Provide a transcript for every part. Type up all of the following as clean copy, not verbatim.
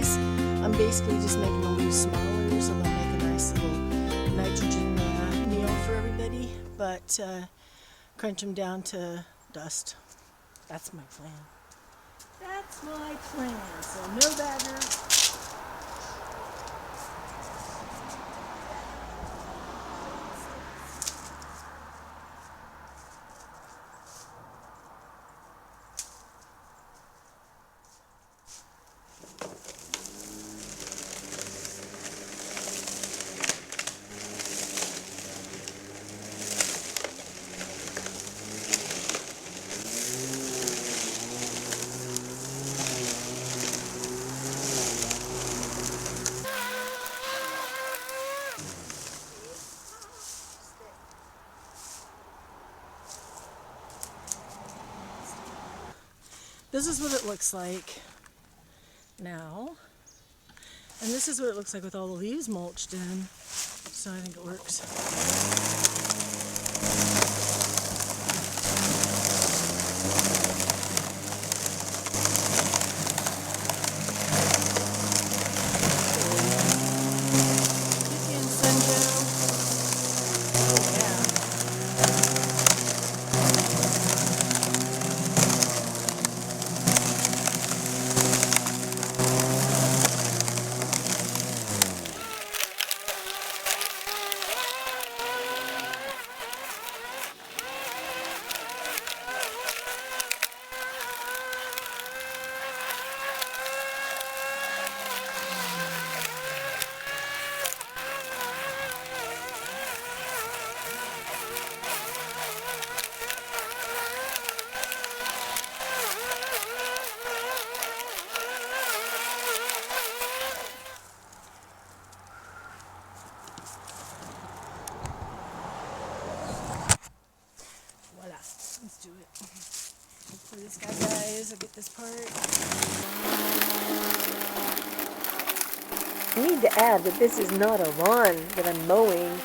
leaves. I'm basically just making the leaves smaller so they'll make a nice little nitrogen meal for everybody, but crunch them down to dust. That's my plan. That's my plan. So no baggers. This is what it looks like now, and this is what it looks like with all the leaves mulched in, so I think it works. Let's do it. Hopefully this guy dies. I'll get this part. I need to add that this is not a lawn that I'm mowing.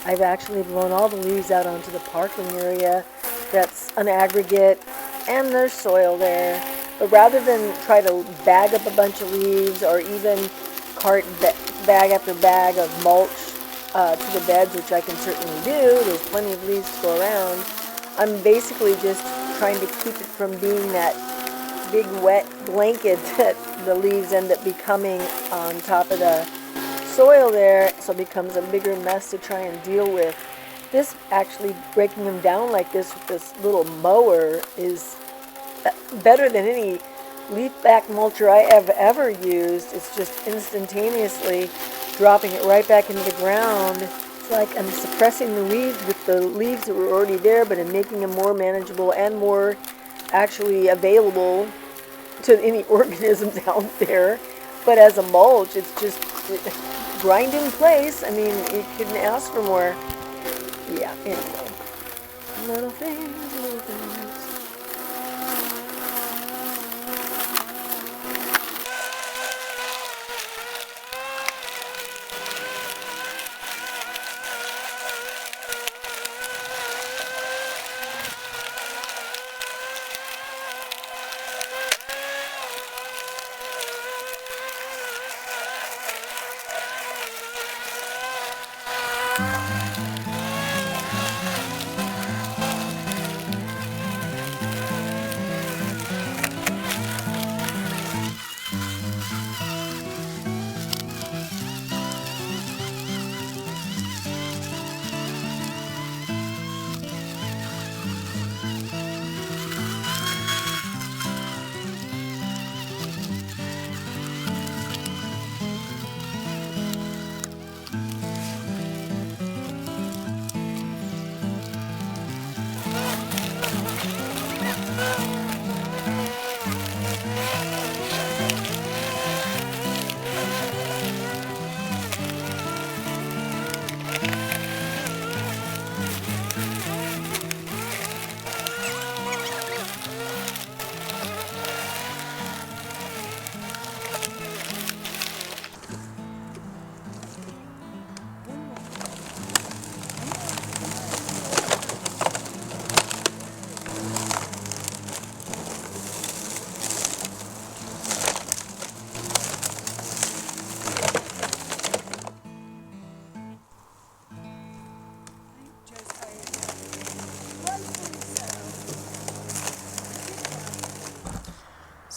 I've actually blown all the leaves out onto the parking area. That's an aggregate, and there's soil there. But rather than try to bag up a bunch of leaves or even cart bag after bag of mulch to the beds, which I can certainly do, there's plenty of leaves to go around, I'm basically just trying to keep it from being that big wet blanket that the leaves end up becoming on top of the soil there, so it becomes a bigger mess to try and deal with. This actually breaking them down like this with this little mower is better than any leaf back mulcher I have ever used. It's just instantaneously dropping it right back into the ground. It's like I'm suppressing the weeds with the leaves that were already there, but I'm making them more manageable and more actually available to any organisms out there. But as a mulch, it's just grind in place. I mean, you couldn't ask for more. Yeah, anyway. Little things, little things.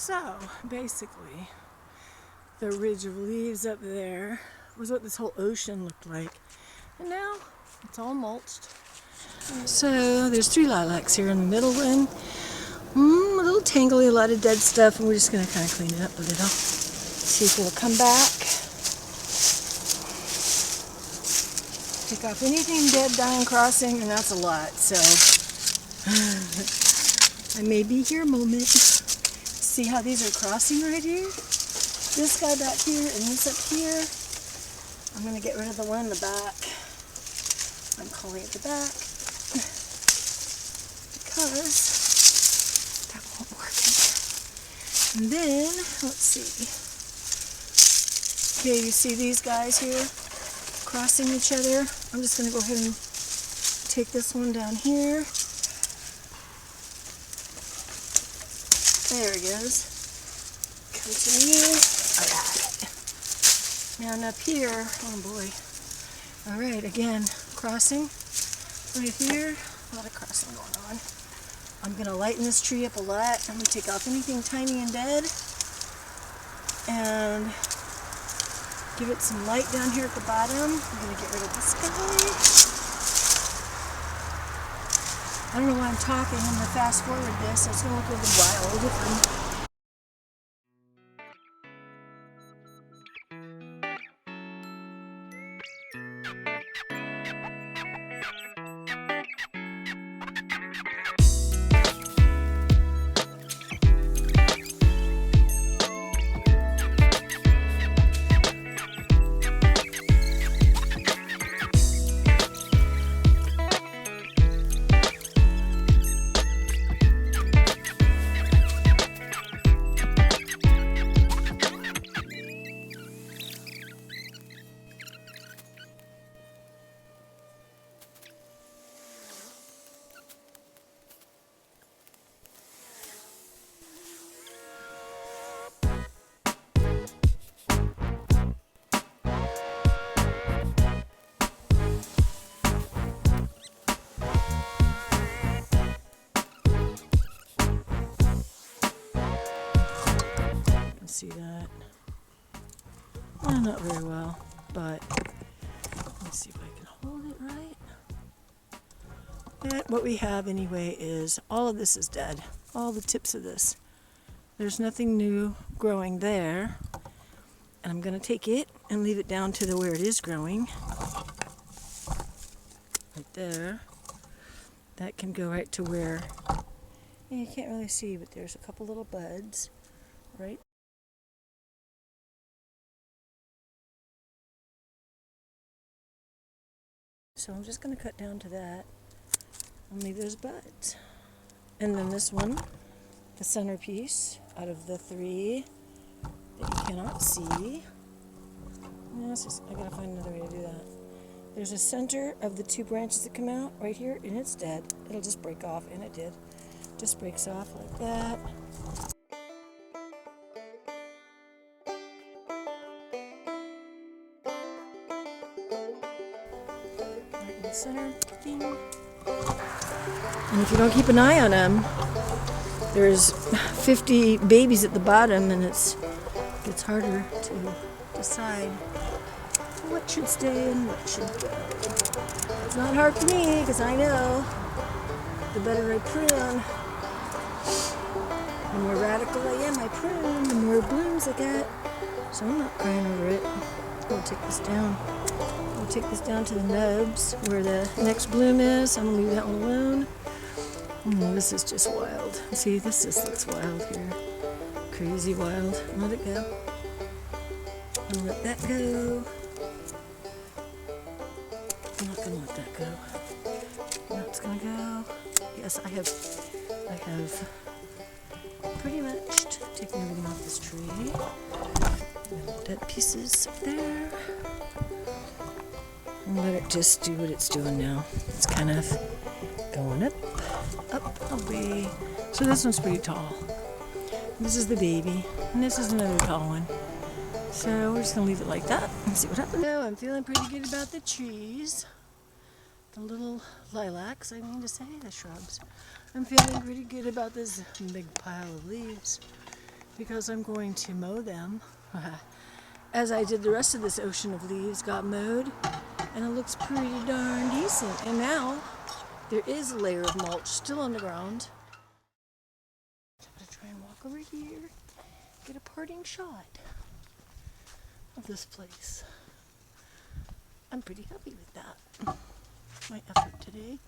So, basically, the ridge of leaves up there was what this whole ocean looked like. And now, it's all mulched. So, there's 3 lilacs here in the middle one. A little tangly, a lot of dead stuff, and we're just going to kind of clean it up a little. See if it'll come back. Take off anything dead, dying, crossing, and that's a lot, so I may be here a moment. See how these are crossing right here? This guy back here and this up here. I'm going to get rid of the one in the back. I'm calling it the back because that won't work. And then, let's see. Okay, you see these guys here crossing each other? I'm just going to go ahead and take this one down here. There he goes. Come to me. I got it. Now and up here, oh boy. Alright, again, crossing right here. A lot of crossing going on. I'm going to lighten this tree up a lot. I'm going to take off anything tiny and dead. And give it some light down here at the bottom. I'm going to get rid of this guy. I don't know why I'm talking. I'm going to fast forward this, so it's going to look a little wild. See that? Well, not very well, but let's see if I can hold it right. But what we have anyway is all of this is dead. All the tips of this. There's nothing new growing there. And I'm going to take it and leave it down to where it is growing. Right there. That can go right to where, you can't really see, but there's a couple little buds right. So I'm just going to cut down to that and leave those buds. And then this one, the centerpiece out of the 3 that you cannot see. Yes, I gotta find another way to do that. There's a center of the 2 branches that come out right here, and it's dead. It'll just break off, and it did. Just breaks off like that. Right in the center. Ding. And if you don't keep an eye on them, there's 50 babies at the bottom, and it's harder to decide what should stay and what should go. It's not hard for me, because I know the better I prune, the more radical I am, I prune, the more blooms I get. So I'm not crying over it. I'm going to take this down. I'll take this down to the nubs where the next bloom is. I'm going to leave that one alone. This is just wild. See, this just looks wild here. Crazy wild. Let it go. I'll let that go. I'm not gonna let that go. That's gonna go. Yes, I have pretty much taken everything off this tree. Dead pieces up there. And let it just do what it's doing now. It's kind of going up, away. So this one's pretty tall. This is the baby, and this is another tall one. So we're just gonna leave it like that and see what happens. So I'm feeling pretty good about the trees. The little lilacs, I mean to say, the shrubs. I'm feeling pretty good about this big pile of leaves. because I'm going to mow them. As I did the rest of this ocean of leaves, got mowed, and it looks pretty darn decent. And now there is a layer of mulch still on the ground. I'm gonna try and walk over here, get a parting shot of this place. I'm pretty happy with that. My effort today.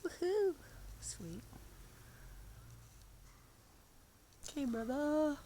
Woohoo! Sweet. Okay, brother.